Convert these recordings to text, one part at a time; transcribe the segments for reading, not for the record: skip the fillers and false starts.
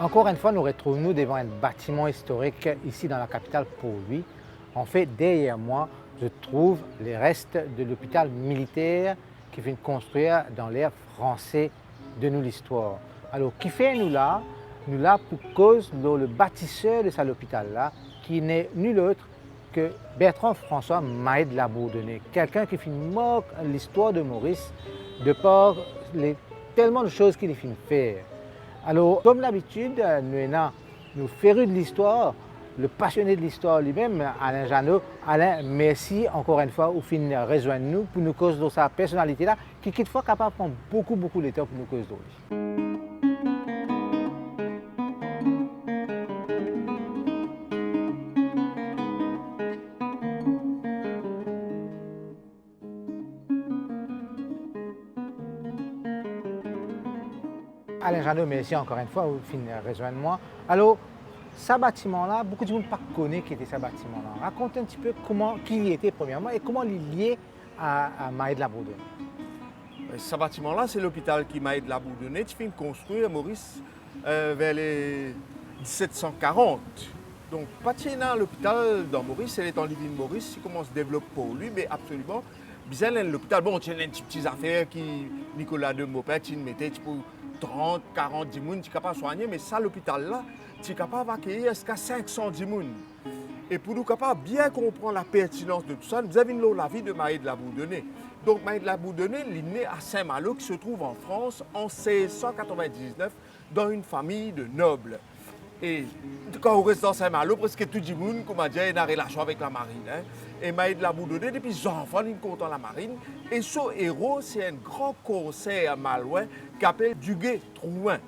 Encore une fois, nous retrouvons-nous devant un bâtiment historique ici dans la capitale Port-Louis. En fait, derrière moi, je trouve les restes de l'hôpital militaire qui fut construit dans l'ère français de nous l'histoire. Alors, qui fait nous là? Nous là pour cause de le bâtisseur de cet hôpital-là, qui n'est nul autre que Bertrand François Mahé de la Bourdonnais, quelqu'un qui fait moque l'histoire de Maurice de par tellement de choses qu'il a fait faire. Alors, comme d'habitude, nous férus de l'histoire, le passionné de l'histoire lui-même, Alain Janot. Alain, merci encore une fois au fin de rejoindre nous pour nous causer de sa personnalité-là, qui quelquefois capable de prendre beaucoup de temps pour nous causer d'aujourd'hui. Alain Janot, merci encore une fois au fin de rejoindre moi. Alors, ce bâtiment-là, beaucoup de gens ne connaissent pas qui était ce bâtiment-là. Raconte un petit peu qui il était premièrement et comment il est lié à Mahé de la Bourdonnais. Ce bâtiment-là, c'est l'hôpital qui Mahé de la Bourdonnais qui finit construire Maurice vers les 1740. Donc, Patiena, l'hôpital dans Maurice, elle est en Livine Maurice, qui commence à développer pour lui, mais absolument, bien l'hôpital. Bon, il y a des petites affaires qui Nicolas de Maupin, il mettait pour 30, 40 10 personnes, tu es capable de soigner, mais ça, l'hôpital-là, tu es capable d'accueillir jusqu'à 510 personnes. Et pour nous capables bien comprendre la pertinence de tout ça, nous avons la vie de Mahé de la Bourdonnais. Donc, Mahé de la Bourdonnais, il est né à Saint-Malo, qui se trouve en France en 1699, dans une famille de nobles. Et quand on reste dans Saint-Malo, presque tout le monde, comme on dit, il a une relation avec la marine. Hein. Et Mahé de la Bourdonnais, depuis ses enfants, il est content de la marine. Et son héros, c'est un grand corsaire malouin qui s'appelle Duguay-Trouin.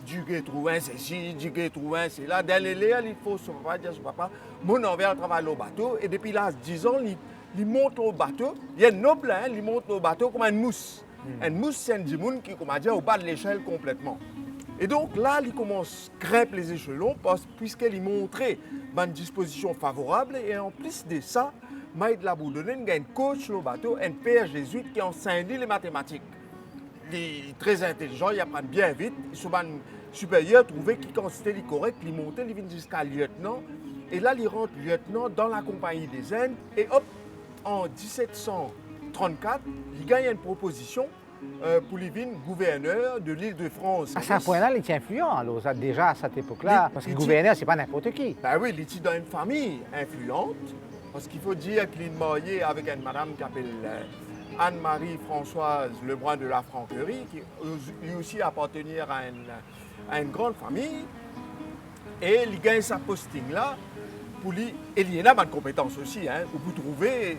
Duguay-Trouin, c'est ici, Duguay-Trouin, c'est là. Dans les liens, il faut son papa, dire son papa, mon envers travaille au bateau. Et depuis là, 10 ans, il monte au bateau. Il y a un noble, hein, il monte au bateau comme une mousse. Une mousse, c'est un dimoun qui, comme on dit, au bas de l'échelle complètement. Et donc là, il commence à grimper les échelons puisqu'il montrait une disposition favorable. Et en plus de ça, Mahé de la Bourdonnais, il y a un coach au bateau, un père jésuite qui enseigne les mathématiques. Il est très intelligent, il apprend bien vite. Son supérieur trouvait qu'il considérait correct, il montait, il vient jusqu'à lieutenant. Et là, il rentre lieutenant dans la Compagnie des Indes. Et hop, en 1734, il gagne une proposition pour devenir gouverneur de l'île de France. À ce point-là, il est influent, alors, déjà à cette époque-là, parce que le gouverneur, ce n'est pas n'importe qui. Ben oui, il est dans une famille influente, parce qu'il faut dire qu'il est marié avec une madame qui s'appelle Anne-Marie Françoise Lebrun de la Franquerie, qui lui aussi appartenait à une grande famille. Et il gagne sa posting là, pour lui, et il a de compétences aussi, hein, vous trouvez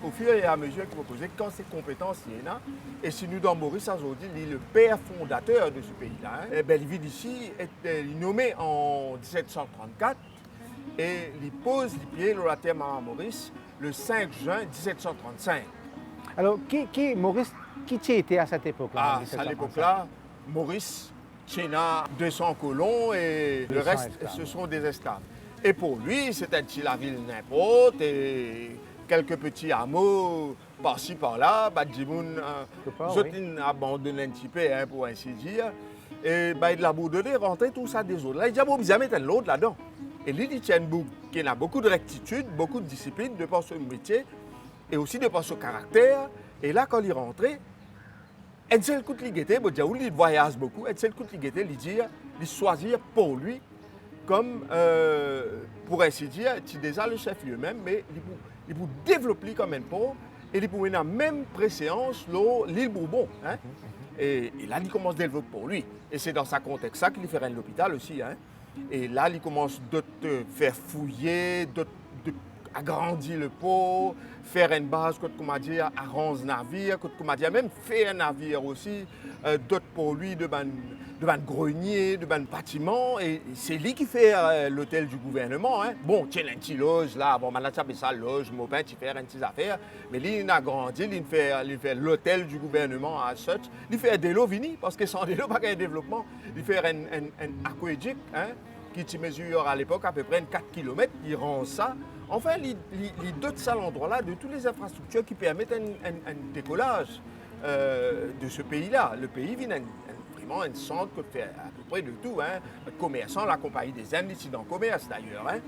au fur et à mesure qu'il proposait, quand ces compétences il y en a, et si nous dans Maurice aujourd'hui, il est le père fondateur de ce pays-là. Hein. Et Belleville ici est nommé en 1734 et il pose les pieds sur la terre à Maurice le 5 juin 1735. Alors, Maurice, qui tu étais à cette époque-là? À l'époque-là, Maurice, Tchéna, 200 colons et le reste, ce sont des esclaves. Et pour lui, c'était la ville n'importe et quelques petits hameaux par-ci par-là, Badjimoun abandonné un petit peu, hein, pour ainsi dire. Et de la Bourdonnais rentrait tout ça des autres. Là, il dit, bon, bien mettre l'autre là-dedans. Et lui, il tient qui a beaucoup de rectitude, beaucoup de discipline de par son métier et aussi de par son caractère. Et là, quand il rentrait, un seul coup de l'igueté, il voyage beaucoup, un seul coup de l'igueté, il choisir pour lui comme, pour ainsi dire, c'est déjà le chef lui-même, mais il peut développer comme un port et il peut mener la même préséance l'île Bourbon. Hein? Et là, il commence à développer pour lui. Et c'est dans ce contexte-là qu'il fait l'hôpital aussi. Hein? Et là, il commence de te faire fouiller, agrandir le port, faire une base, comme on dit, arranger navire, comme on dit, même faire un navire aussi, d'autres pour lui, de grenier, de bâtiment. Et c'est lui qui fait l'hôtel du gouvernement. Hein. Bon, tiens, un petit loge là, bon, maintenant, ça ça loge, Maupin, tu fais une petite affaire. Mais lui, il a grandi, il fait l'hôtel du gouvernement à Such. Il fait des lots vini, parce que sans des lots, pas qu'il y ait un développement. Il fait un aqueduc, hein, qui mesure à l'époque à peu près 4 km. Il rend ça. Enfin, il dote ça l'endroit-là de toutes les infrastructures qui permettent un décollage de ce pays-là. Le pays vient vraiment un centre qui fait à peu près de tout. Hein. Commerçant, la Compagnie des Indes, ici dans le commerce d'ailleurs. Hein.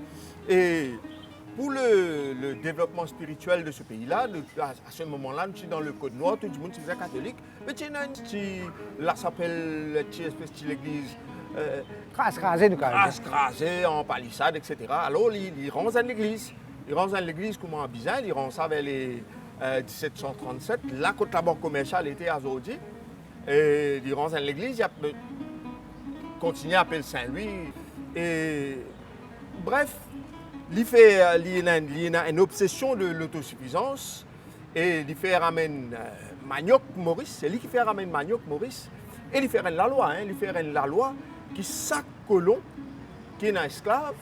Et pour le développement spirituel de ce pays-là, à ce moment-là, nous sommes dans le Code Noir, tout le monde est catholique. Mais il y a là s'appelle l'église. Crasé, nous, Crasé en palissade, etc. Alors, ils rendent à l'église. Ils rendent à l'église comment à Bizin, ils rendent ça vers les 1737. Là, quand la banque commerciale était à Zodi, et ils rendent à l'église, ils continuent à appeler Saint-Louis. Et bref, il y a une obsession de l'autosuffisance et il fait ramener Manioc Maurice, c'est lui qui fait ramener Manioc Maurice et il fait la loi, hein, il fait la loi qui chaque colon qui est un esclave,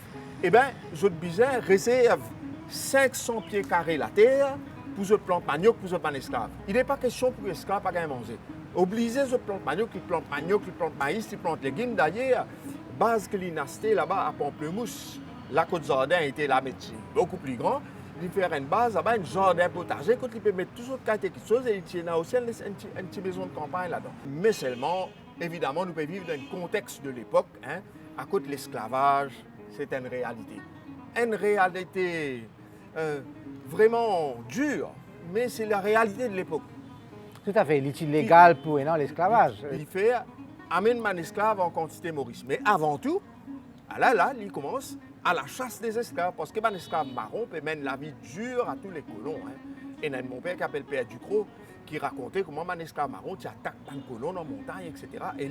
et bien, les autres bizarres réservent 500 pieds carrés la terre pour se planter manioc, pour se planter esclave. Il n'est pas question pour l'esclave pas gagner manger. Obligé de planter manioc, il plante maïs, il plante légumes. D'ailleurs, base que l'inasté là-bas à Pamplemousse, la côte jardin était la médecine beaucoup plus grand. Il fait une base là-bas, un jardin potager, quand il peut mettre toutes sortes de choses et il y a aussi une petite maison de campagne là-dedans. Mais seulement, évidemment, nous pouvons vivre dans un contexte de l'époque, hein, à cause de l'esclavage, c'est une réalité. Une réalité vraiment dure, mais c'est la réalité de l'époque. Tout à fait, il est illégal pour l'esclavage. Il fait amène un esclave en quantité Maurice. Mais avant tout, là, il commence à la chasse des esclaves, parce qu'un esclave marron peut mener la vie dure à tous les colons. Hein. Et il y a mon père qui appelle Père Ducrot, qui racontait comment un esclave marron tu attaques un colon dans la montagne, etc. Et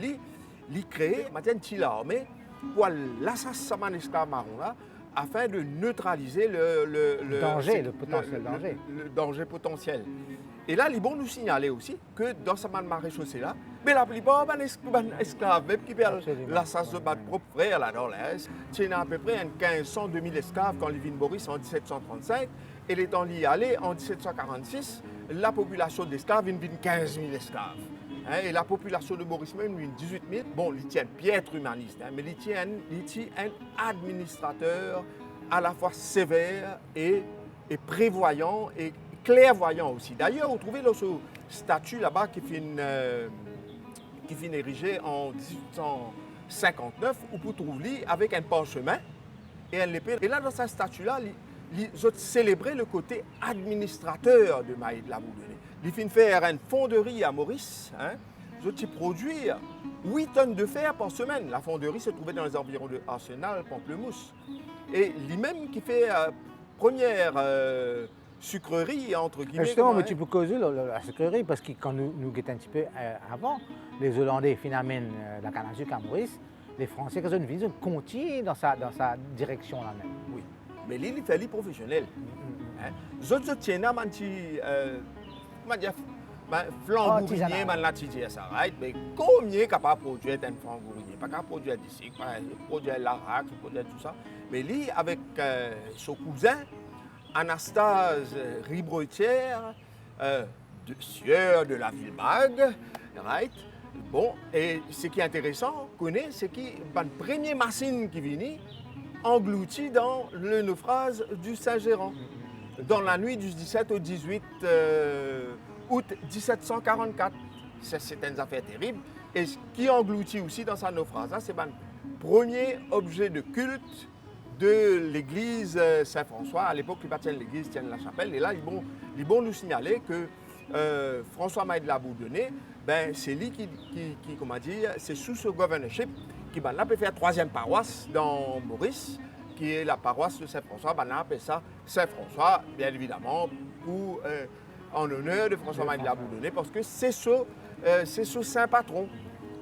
il crée une petite armée pour l'assassiner d'un esclave marron là, afin de neutraliser le danger potentiel. Et là, il est bon nous signaler aussi que dans ce maréchaussée là, mais la plupart des esclaves, même qui perdent l'assassin de notre propre frère là dans l'Est, il y a à peu près 1500-2000 esclaves quand Livine Boris en 1735, et les temps y aller en 1746, la population d'esclaves vient 15 000 esclaves. Hein, et la population de Maurice même, 18 000. Bon, il tient piètre humaniste, hein, mais il tient un administrateur à la fois sévère et prévoyant et clairvoyant aussi. D'ailleurs, vous trouvez ce statue là-bas qui finit érigé en 1859, où vous trouvez avec un parchemin et un épée. Et là, dans cette statue-là, ils ont célébré le côté administrateur de Maïd Labourdonnais. Ils finissent faire une fonderie à Maurice. Hein. Ils ont produit 8 tonnes de fer par semaine. La fonderie se trouvait dans les environs de Arsenal, Pamplemousse. Et lui-même qui fait première sucrerie, entre guillemets. Justement, mais tu peux causer la sucrerie, parce que quand nous guettons un petit peu avant, les Hollandais finalement la canne à sucre à Maurice, les Français, quand ils continuent dans sa direction là-même. Oui, mais lui, il fait les professionnels. Les autres tiennent un petit flambourinier, ça, right? Mais combien est capable de produire un flambourinier? Pas capable de produire du sucre, pas capable de produire l'arac, produire tout ça. Mais lui, avec son cousin, Anastase Ribrotière, sieur de la Villebague, right? Bon, et ce qui est intéressant, c'est qu'il y a une première machine qui vient engloutie dans le naufrage du Saint-Gérant, dans la nuit du 17 au 18 août 1744. C'est une affaire terrible. Et ce qui engloutit aussi dans sa naufrage, c'est le premier objet de culte de l'église Saint-François. À l'époque, il n'y avait pas l'église, il y la chapelle. Et là, il est bon nous signaler que François Maïd Labourdonnais, c'est lui qui comment dire, c'est sous ce governorship qui a fait faire troisième paroisse dans Maurice, qui est la paroisse de Saint-François. On appelle ça Saint-François, bien évidemment, en honneur de François Maïd Labourdonnais, parce que c'est ce saint patron.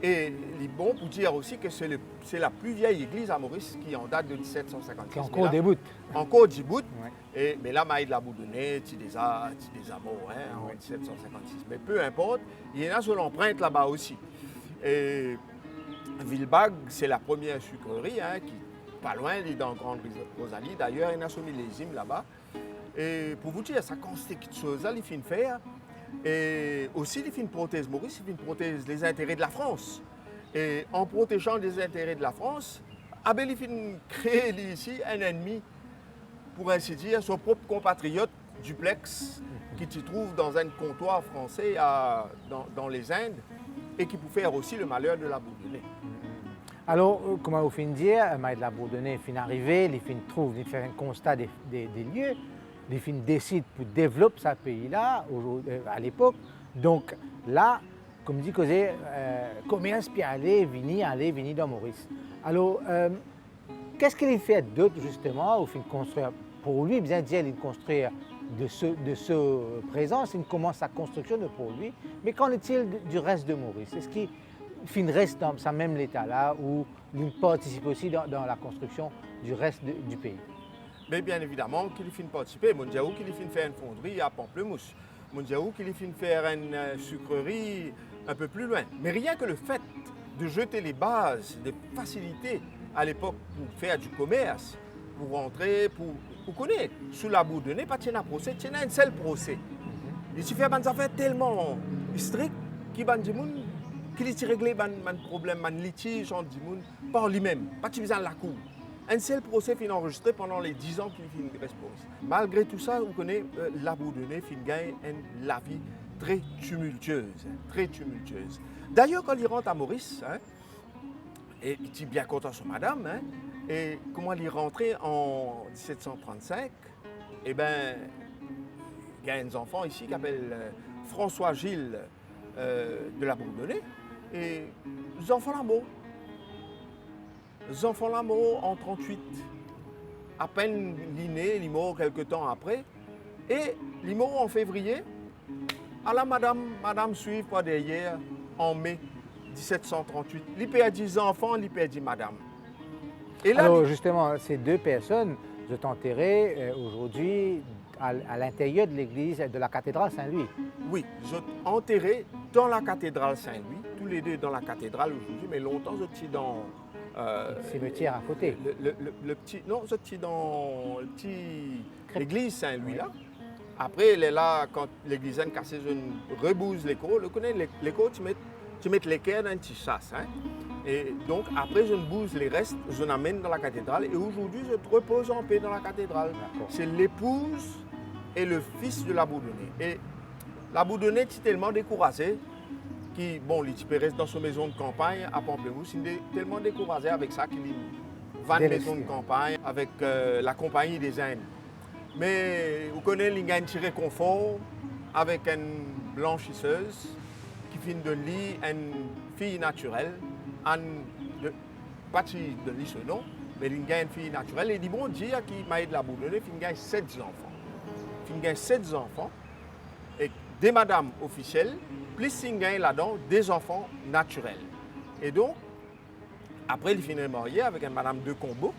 Et il est bon pour dire aussi que c'est la plus vieille église à Maurice qui en date de 1756. Qui encore débute. Encore débute. Ouais. Mais là, Maïd Labourdonnais, tu des amours en 1756. Mais peu importe, il y en a sur l'empreinte là-bas aussi. Et Villebague, c'est la première sucrerie, qui pas loin, il est dans Grande Rosalie. D'ailleurs, il y en a sur millésime là-bas. Et pour vous dire, ça constate quelque chose, là, il fait une faire. Et aussi, il fait une prothèse Maurice, il fait une prothèse des intérêts de la France. Et en protégeant les intérêts de la France, il fait créer ici un ennemi, pour ainsi dire, son propre compatriote Duplex, qui se trouve dans un comptoir français dans les Indes. et qui peut faire aussi le malheur de la Bourdonnais. Alors, comment vous finissez dire, Maître de la Bourdonnais fin arrivé, il fin trouve, il fait un constat des lieux, il fin décide pour développer ce pays-là à l'époque. Donc là, comme dit Cosé, commerce puis aller, venir dans Maurice. Alors, qu'est-ce qu'il fait d'autre justement au fin de construire pour lui, bien dire, il construire de ce présent, il commence sa construction de pour lui. Mais qu'en est-il du reste de Maurice? Est-ce qu'il reste dans ce même état-là ou il participe aussi dans la construction du reste du pays? Mais bien évidemment qu'il finit participer. Mon Diaou qu'il finit faire une fonderie à Pamplemousse. Mon Diaou qu'il finit faire une sucrerie un peu plus loin. Mais rien que le fait de jeter les bases, des facilités à l'époque pour faire du commerce, pour rentrer, pour connaître. Sous la Bourdonnais, pas de procès, il y a un seul procès. Il suffit des affaires tellement strictes qu'il y a des gens qui régler des problèmes, des litiges entre les gens par lui-même, pas de besoin de la cour. Un seul procès est enregistré pendant les 10 ans qu'il reste. Malgré tout ça, vous connaissez, la Bourdonnais gagne la vie très tumultueuse. Très tumultueuse. D'ailleurs, quand il rentre à Maurice, et il est bien content sur madame, et comment il est rentré en 1735, eh bien, il y a un enfant ici qui s'appelle François Gilles de la Bourdonnais, et les enfants l'amour. Les enfants l'amour en 38, à peine l'inné, il est mort quelques temps après, et il est mort en février, à la madame suit pas derrière en mai 1738. Il perd 10 enfants, il perd 10 madame. Et là, alors justement, ces deux personnes sont enterrées aujourd'hui à l'intérieur de l'église de la cathédrale Saint-Louis. Oui, ils sont enterrés dans la cathédrale Saint-Louis, tous les deux dans la cathédrale aujourd'hui, mais longtemps ils étaient dans... le cimetière à côté. Le petit, non, ils étaient dans l'église Saint-Louis là. Après, elle est là, quand l'église est cassée, je rebouse l'écho. Vous connaissez l'écho, tu mets l'équerre dans un petit chasse. Et donc, après, je bouse les restes, je l'amène dans la cathédrale. Et aujourd'hui, je repose en paix dans la cathédrale. C'est l'épouse et le fils de la Bourdonnais. Et la Bourdonnais est tellement découragée qu'il reste dans sa maison de campagne à Pamplemousse. Il est tellement découragé avec ça qu'il va à une maison de campagne avec la compagnie des Indes. Mais vous connaissez, il y a un petit réconfort avec une blanchisseuse qui finit de lit une fille naturelle, pas de lit ce nom, mais il y a une fille naturelle. Et il dit, bon Dieu, qui m'a aidé la Bourdonnais, il y a 7 enfants. Il y a 7 enfants, et des madames officielles, plus il y a là-dedans des enfants naturels. Et donc, après, il finit marié avec une madame de Combo.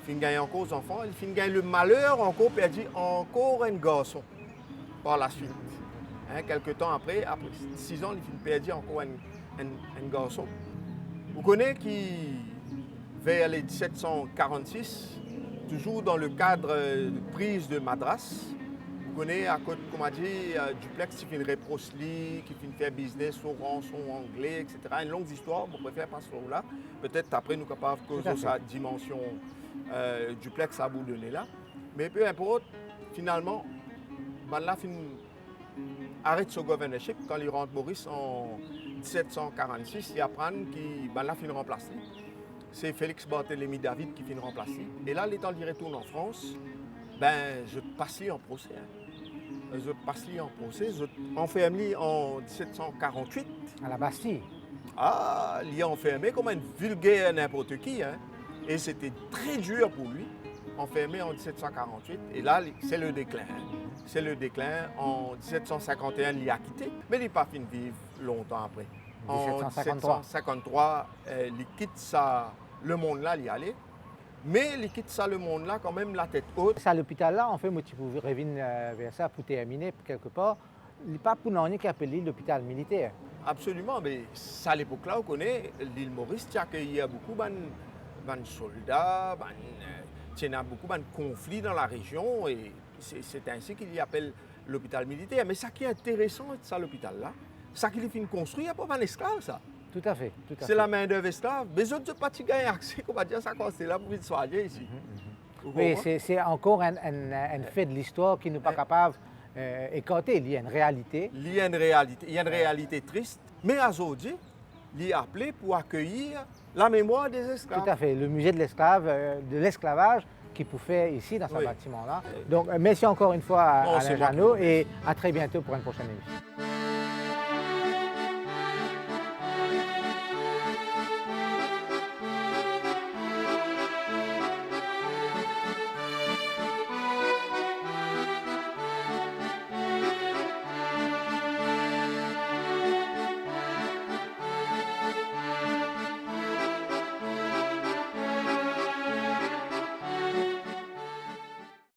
Il gagne encore des enfants, il gagne le malheur encore perdu encore un garçon par la suite. Quelques temps après 6 ans, il perdu encore un garçon. Vous connaissez qui, vers les 1746, toujours dans le cadre de prise de Madras, vous connaissez à côté, comme on dit, Duplex qui finit Prosely, qui finit faire business au rançon anglais, etc. Une longue histoire, on préfère pas ce là. Peut-être après nous sommes capables de causer sa dimension Duplex à Bourdonnais là. Mais peu importe, finalement, là, arrête ce governorship quand il rentre Maurice en 1746, il apprend qu'il finit remplacer. C'est Félix Barthélemy David qui finit remplacer. Et là, l'étant il retourne en France, je passe en procès. Je passe en procès, je enferme en 1748. À la Bastille. Ah, il est enfermé comme un vulgaire n'importe qui. Et c'était très dur pour lui, enfermé en 1748. Et là, c'est le déclin. C'est le déclin. En 1751, il a quitté. Mais il n'a pas fini de vivre longtemps après. En 1753, il quitte ça, le monde-là, il y allait. Mais il quitte ça, le monde-là, quand même, la tête haute. C'est à l'hôpital-là, en fait, moi, tu peux revenir vers ça pour terminer quelque part. Il n'est pas pour n'en qui appelé l'hôpital militaire. Absolument, mais ça, à l'époque-là, on connaît l'île Maurice qui accueillait beaucoup de soldats, il y a beaucoup de conflits dans la région et c'est ainsi qu'il y appelle l'hôpital militaire. Mais ça qui est intéressant de ça, l'hôpital-là, ça qu'il finit construit, il n'y a pas d'esclave, ça. Tout à fait. C'est la main-d'œuvre esclave. Mais les autres, pas gagner accès, on va dire ça, quand c'est là pour soigner ici. Oui, c'est encore un fait de l'histoire qui n'est pas capable d'écarter. Il y a une réalité. Il y a une réalité triste. Mais à aujourd'hui, l'y appelé pour accueillir la mémoire des esclaves. Tout à fait, le musée de l'esclavage qui pouvait ici dans ce Oui. bâtiment-là. Donc merci encore une fois à Non, c'est Alain moi qui Janot vous et à très bientôt pour une prochaine émission.